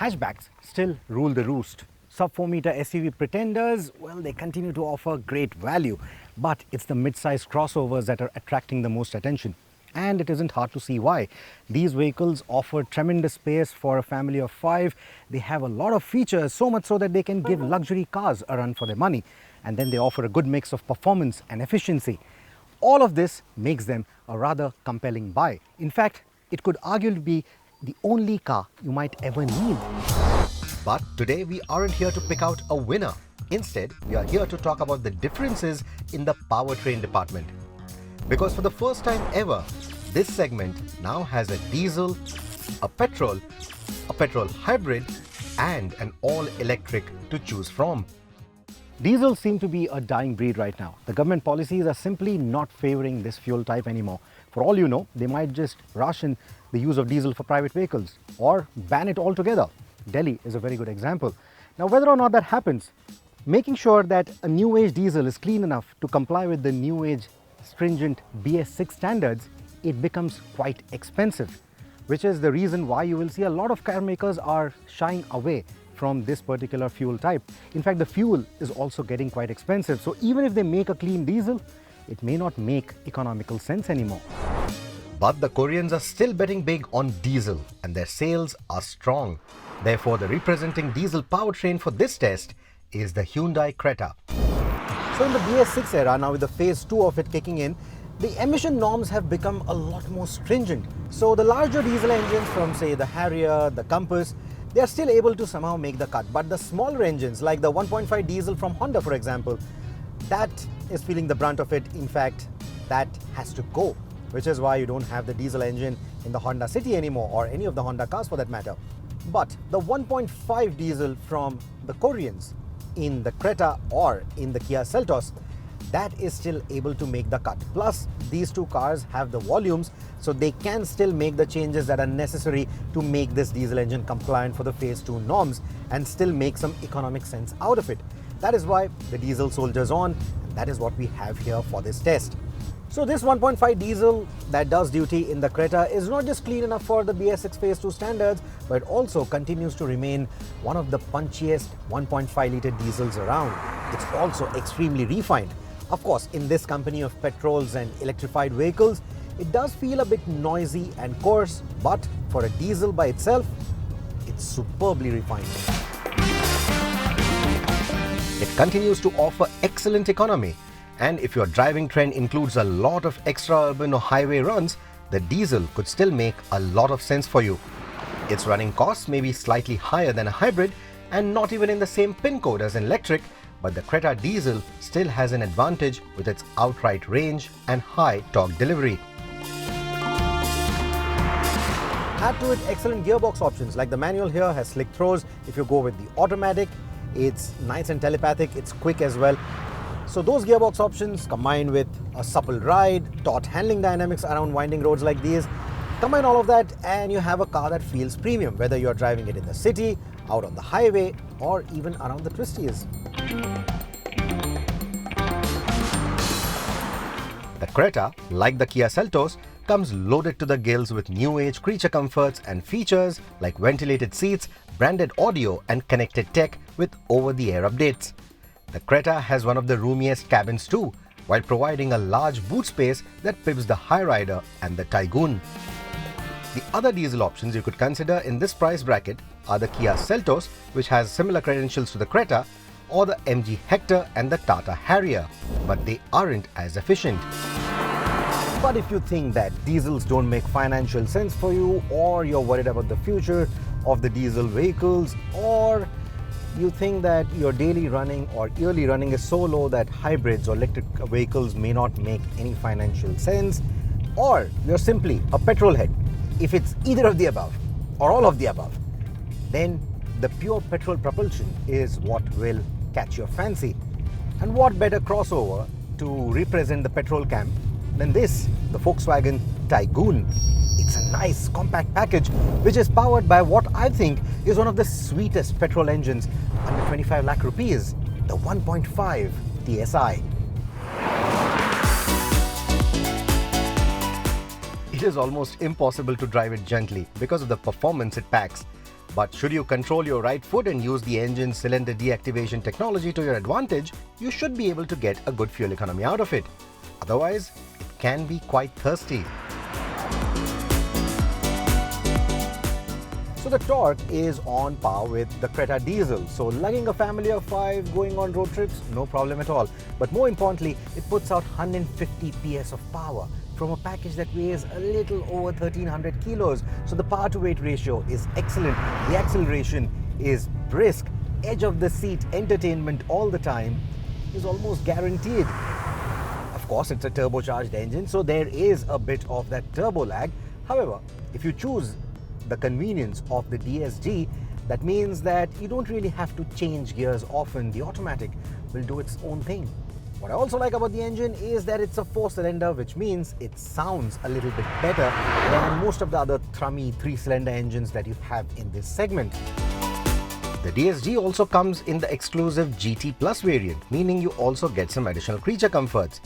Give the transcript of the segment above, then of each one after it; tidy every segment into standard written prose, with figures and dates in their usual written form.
hatchbacks still rule the roost. Sub-4-meter SUV pretenders, well, they continue to offer great value, but it's the mid-size crossovers that are attracting the most attention. And it isn't hard to see why. These vehicles offer tremendous space for a family of 5. They have a lot of features, so much so that they can give luxury cars a run for their money. And then they offer a good mix of performance and efficiency. All of this makes them a rather compelling buy. In fact, it could arguably be the only car you might ever need. But today we aren't here to pick out a winner. Instead, we are here to talk about the differences in the powertrain department. Because for the first time ever, this segment now has a diesel, a petrol-hybrid, and an all-electric to choose from. Diesels seem to be a dying breed right now. The government policies are simply not favoring this fuel type anymore. For all you know, they might just ration the use of diesel for private vehicles or ban it altogether. Delhi is a very good example. Now, whether or not that happens, making sure that a new age diesel is clean enough to comply with the new age stringent BS6 standards, it becomes quite expensive, which is the reason why you will see a lot of car makers are shying away from this particular fuel type. In fact, the fuel is also getting quite expensive. So even if they make a clean diesel, it may not make economical sense anymore. But the Koreans are still betting big on diesel and their sales are strong. Therefore, the representing diesel powertrain for this test is the Hyundai Creta. So in the BS6 era, now with the phase 2 of it kicking in, the emission norms have become a lot more stringent. So the larger diesel engines from, say, the Harrier, the Compass, they are still able to somehow make the cut. But the smaller engines, like the 1.5 diesel from Honda, for example, that is feeling the brunt of it. In fact, that has to go, which is why you don't have the diesel engine in the Honda City anymore, or any of the Honda cars for that matter. But the 1.5 diesel from the Koreans in the Creta or in the Kia Seltos, that is still able to make the cut. Plus, these two cars have the volumes, so they can still make the changes that are necessary to make this diesel engine compliant for the phase 2 norms and still make some economic sense out of it. That is why the diesel soldiers on, and that is what we have here for this test. So this 1.5 diesel that does duty in the Creta is not just clean enough for the BS6 phase 2 standards, but also continues to remain one of the punchiest 1.5 litre diesels around. It's also extremely refined. Of course, in this company of petrols and electrified vehicles, it does feel a bit noisy and coarse, but for a diesel by itself, it's superbly refined. It continues to offer excellent economy. And if your driving trend includes a lot of extra urban or highway runs, the diesel could still make a lot of sense for you. Its running costs may be slightly higher than a hybrid and not even in the same pin code as an electric, but the Creta diesel still has an advantage with its outright range and high torque delivery. Add to it excellent gearbox options, like the manual here has slick throws. If you go with the automatic, it's nice and telepathic, it's quick as well. So those gearbox options combined with a supple ride, taut handling dynamics around winding roads like these, combine all of that and you have a car that feels premium, whether you're driving it in the city, out on the highway, or even around the twisties. The Creta, like the Kia Seltos, comes loaded to the gills with new age creature comforts and features like ventilated seats, branded audio and connected tech with over-the-air updates. The Creta has one of the roomiest cabins too, while providing a large boot space that pips the Hyryder and the Taigun. The other diesel options you could consider in this price bracket are the Kia Seltos, which has similar credentials to the Creta, or the MG Hector and the Tata Harrier, but they aren't as efficient. But if you think that diesels don't make financial sense for you, or you're worried about the future of the diesel vehicles, or you think that your daily running or yearly running is so low that hybrids or electric vehicles may not make any financial sense, or you're simply a petrol head, if it's either of the above or all of the above, then the pure petrol propulsion is what will catch your fancy. And what better crossover to represent the petrol camp than this, the Volkswagen Taigun. It's a nice compact package which is powered by what I think is one of the sweetest petrol engines under 25 lakh rupees, the 1.5 TSI. It is almost impossible to drive it gently because of the performance it packs. But should you control your right foot and use the engine cylinder deactivation technology to your advantage, you should be able to get a good fuel economy out of it. Otherwise, it can be quite thirsty. So the torque is on par with the Creta diesel. So lugging a family of 5 going on road trips, no problem at all. But more importantly, it puts out 150 PS of power from a package that weighs a little over 1300 kilos. So the power to weight ratio is excellent. The acceleration is brisk. Edge of the seat entertainment all the time is almost guaranteed. Of course, it's a turbocharged engine, so there is a bit of that turbo lag. However, if you choose the convenience of the DSG, that means that you don't really have to change gears often. The automatic will do its own thing. What I also like about the engine is that it's a 4-cylinder, which means it sounds a little bit better than most of the other thrummy 3-cylinder engines that you have in this segment. The DSG also comes in the exclusive GT Plus variant, meaning you also get some additional creature comforts.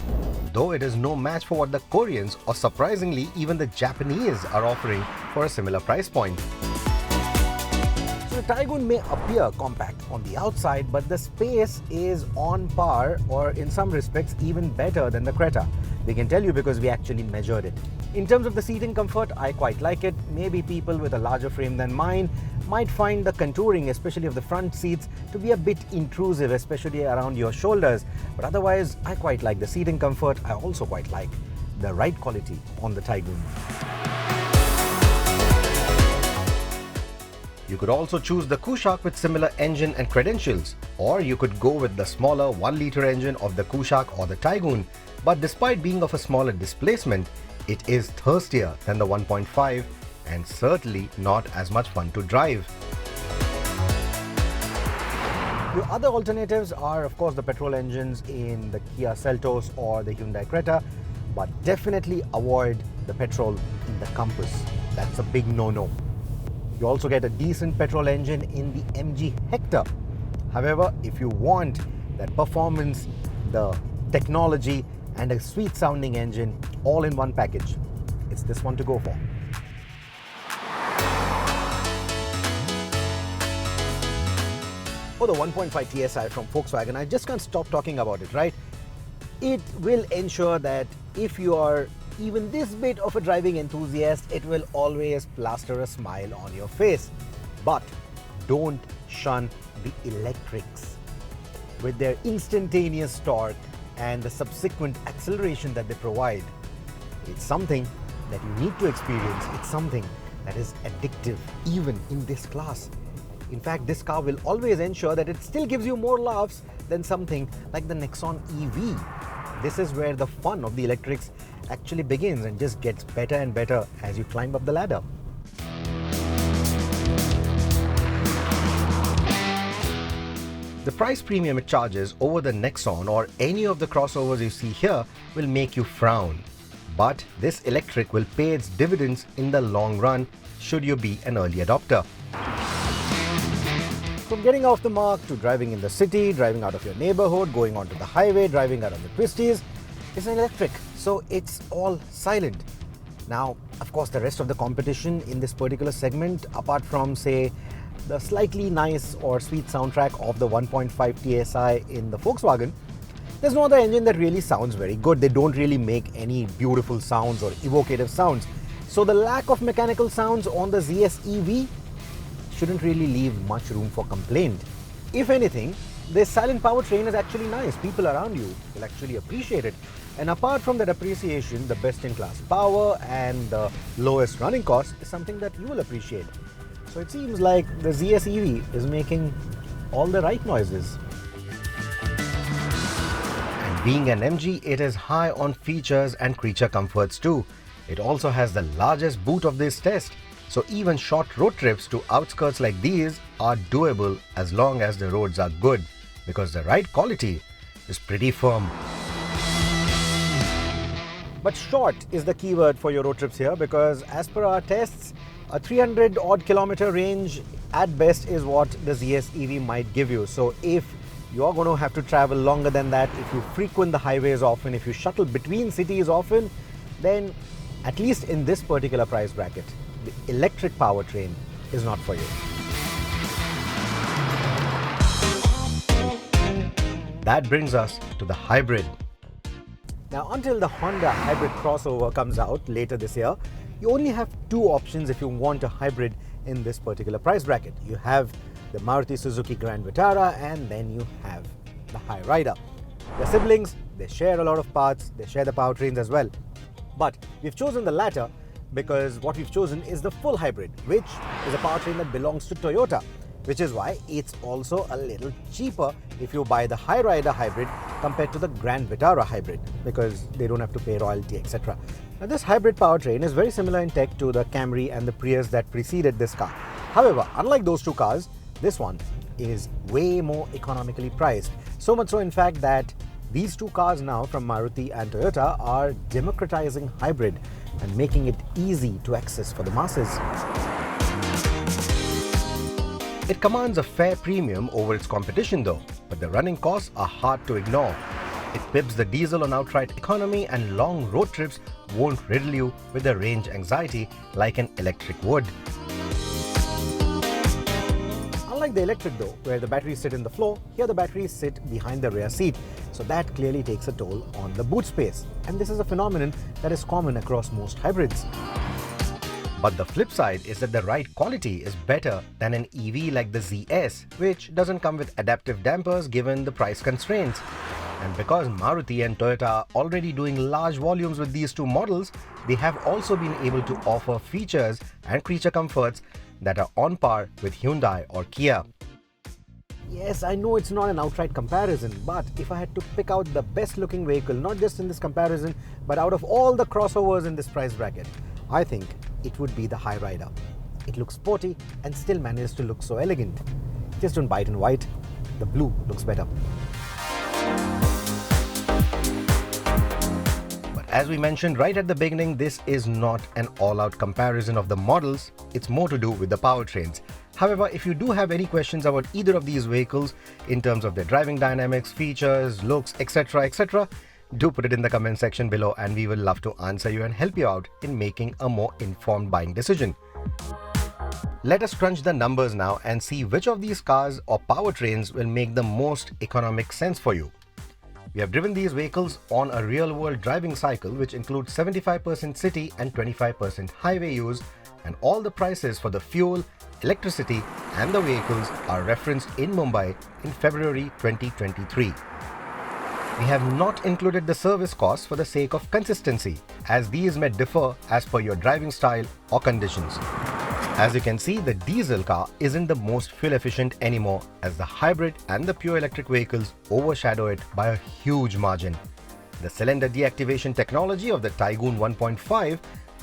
Though it is no match for what the Koreans or surprisingly even the Japanese are offering for a similar price point. So the Taigun may appear compact on the outside, but the space is on par or in some respects even better than the Creta. We can tell you because we actually measured it. In terms of the seating comfort, I quite like it. Maybe people with a larger frame than mine might find the contouring, especially of the front seats, to be a bit intrusive, especially around your shoulders. But otherwise, I quite like the seating comfort. I also quite like the ride quality on the Taigun. You could also choose the Kushaq with similar engine and credentials, or you could go with the smaller 1-liter engine of the Kushaq or the Taigun. But despite being of a smaller displacement, it is thirstier than the 1.5 and certainly not as much fun to drive. Your other alternatives are, of course, the petrol engines in the Kia Seltos or the Hyundai Creta, but definitely avoid the petrol in the Compass. That's a big no-no. You also get a decent petrol engine in the MG Hector. However, if you want that performance, the technology, and a sweet sounding engine all in one package, it's this one to go for. Oh, the 1.5 TSI from Volkswagen, I just can't stop talking about it, right? It will ensure that if you are even this bit of a driving enthusiast, it will always plaster a smile on your face. But don't shun the electrics. With their instantaneous torque and the subsequent acceleration that they provide, it's something that you need to experience. It's something that is addictive even in this class. In fact, this car will always ensure that it still gives you more laughs than something like the Nexon EV. This is where the fun of the electrics actually begins and just gets better and better as you climb up the ladder. The price premium it charges over the Nexon or any of the crossovers you see here will make you frown. But this electric will pay its dividends in the long run should you be an early adopter. From getting off the mark to driving in the city, driving out of your neighborhood, going onto the highway, driving out of the twisties, it's an electric, so it's all silent. Now, of course, the rest of the competition in this particular segment, apart from, say, the slightly nice or sweet soundtrack of the 1.5 TSI in the Volkswagen, there's no other engine that really sounds very good. They don't really make any beautiful sounds or evocative sounds. So the lack of mechanical sounds on the ZS EV shouldn't really leave much room for complaint. If anything, this silent powertrain is actually nice. People around you will actually appreciate it. And apart from that appreciation, the best-in-class power and the lowest running cost is something that you will appreciate. So it seems like the ZS EV is making all the right noises. And being an MG, it is high on features and creature comforts too. It also has the largest boot of this test. So even short road trips to outskirts like these are doable as long as the roads are good, because the ride quality is pretty firm. But short is the keyword for your road trips here, because as per our tests, a 300 odd kilometer range at best is what the ZS EV might give you. So if you are going to have to travel longer than that, if you frequent the highways often, if you shuttle between cities often, then at least in this particular price bracket, the electric powertrain is not for you. that brings us to the hybrid. Now, until the Honda hybrid crossover comes out later this year, you only have two options if you want a hybrid in this particular price bracket. You have the Maruti Suzuki Grand Vitara, and then you have the Hyryder. They're siblings, they share a lot of parts, they share the powertrains as well. But we've chosen the latter because what we've chosen is the full hybrid, which is a powertrain that belongs to Toyota, which is why it's also a little cheaper if you buy the Hyryder hybrid compared to the Grand Vitara hybrid, because they don't have to pay royalty, etc. Now, this hybrid powertrain is very similar in tech to the Camry and the Prius that preceded this car. However, unlike those two cars, this one is way more economically priced. So much so, in fact, that these two cars now from Maruti and Toyota are democratizing hybrid and making it easy to access for the masses. It commands a fair premium over its competition though, but the running costs are hard to ignore. It pips the diesel on outright economy, and long road trips won't riddle you with the range anxiety like an electric would. Unlike the electric though, where the batteries sit in the floor, here the batteries sit behind the rear seat. So that clearly takes a toll on the boot space. And this is a phenomenon that is common across most hybrids. But the flip side is that the ride quality is better than an EV like the ZS, which doesn't come with adaptive dampers given the price constraints. And because Maruti and Toyota are already doing large volumes with these two models, they have also been able to offer features and creature comforts that are on par with Hyundai or Kia. Yes, I know it's not an outright comparison, but if I had to pick out the best looking vehicle, not just in this comparison, but out of all the crossovers in this price bracket, I think it would be the Hyryder. It looks sporty and still manages to look so elegant. Just don't buy it in white, the blue looks better. But as we mentioned right at the beginning, this is not an all-out comparison of the models, it's more to do with the powertrains. However, if you do have any questions about either of these vehicles in terms of their driving dynamics, features, looks, etc., do put it in the comment section below, and we will love to answer you and help you out in making a more informed buying decision. Let us crunch the numbers now and see which of these cars or powertrains will make the most economic sense for you. We have driven these vehicles on a real-world driving cycle which includes 75% city and 25% highway use, and all the prices for the fuel, electricity and the vehicles are referenced in Mumbai in February 2023. We have not included the service costs for the sake of consistency, as these may differ as per your driving style or conditions. As you can see, the diesel car isn't the most fuel efficient anymore, as the hybrid and the pure electric vehicles overshadow it by a huge margin. The cylinder deactivation technology of the Taigun 1.5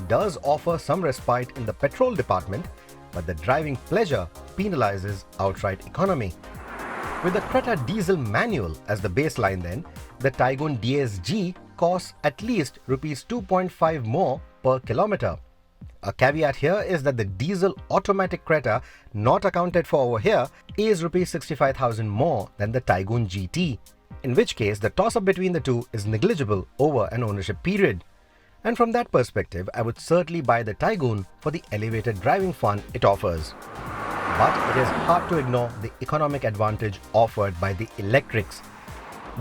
does offer some respite in the petrol department, but the driving pleasure penalizes outright economy. With the Creta diesel manual as the baseline then, the Taigun DSG costs at least Rs 2.5 more per kilometer. A caveat here is that the diesel automatic Creta, not accounted for over here, is Rs 65,000 more than the Taigun GT, in which case the toss-up between the two is negligible over an ownership period. And from that perspective, I would certainly buy the Taigun for the elevated driving fun it offers. But it is hard to ignore the economic advantage offered by the electrics.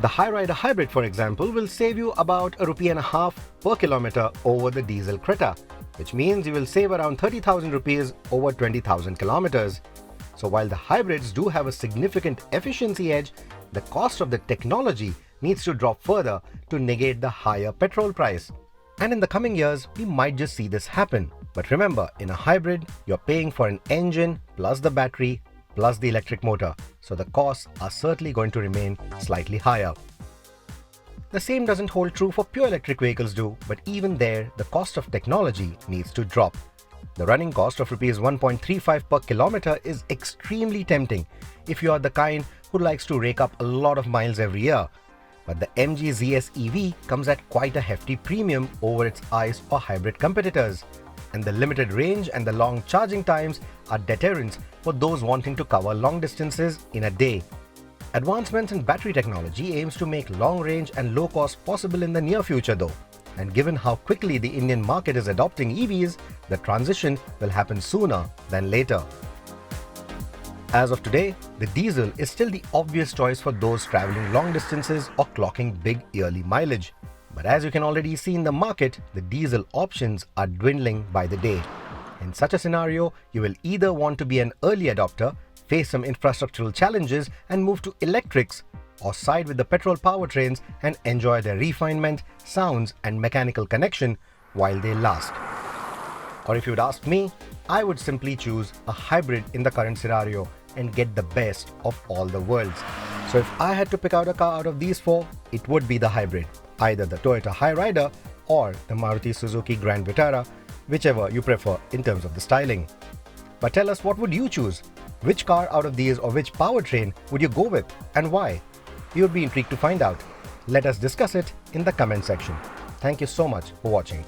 The Hyryder hybrid, for example, will save you about ₹1.50 per kilometer over the diesel Creta, which means you will save around 30,000 rupees over 20,000 kilometers. So while the hybrids do have a significant efficiency edge, the cost of the technology needs to drop further to negate the higher petrol price. And in the coming years, we might just see this happen. But remember, in a hybrid, you're paying for an engine plus the battery plus the electric motor, so the costs are certainly going to remain slightly higher. The same doesn't hold true for pure electric vehicles though, but even there, the cost of technology needs to drop. The running cost of Rs 1.35 per kilometer is extremely tempting if you are the kind who likes to rake up a lot of miles every year. But the MG ZS EV comes at quite a hefty premium over its ICE or hybrid competitors, and the limited range and the long charging times are deterrents for those wanting to cover long distances in a day. Advancements in battery technology aims to make long range and low cost possible in the near future though, and given how quickly the Indian market is adopting EVs, the transition will happen sooner than later. As of today, the diesel is still the obvious choice for those traveling long distances or clocking big yearly mileage. But as you can already see in the market, the diesel options are dwindling by the day. In such a scenario, you will either want to be an early adopter, face some infrastructural challenges and move to electrics, or side with the petrol powertrains and enjoy their refinement, sounds and mechanical connection while they last. Or if you would ask me, I would simply choose a hybrid in the current scenario and get the best of all the worlds. So if I had to pick out a car out of these four, it would be the hybrid, either the Toyota Hyryder or the Maruti Suzuki Grand Vitara, whichever you prefer in terms of the styling. But tell us, what would you choose? Which car out of these or which powertrain would you go with and why? You would be intrigued to find out. Let us discuss it in the comment section. Thank you so much for watching.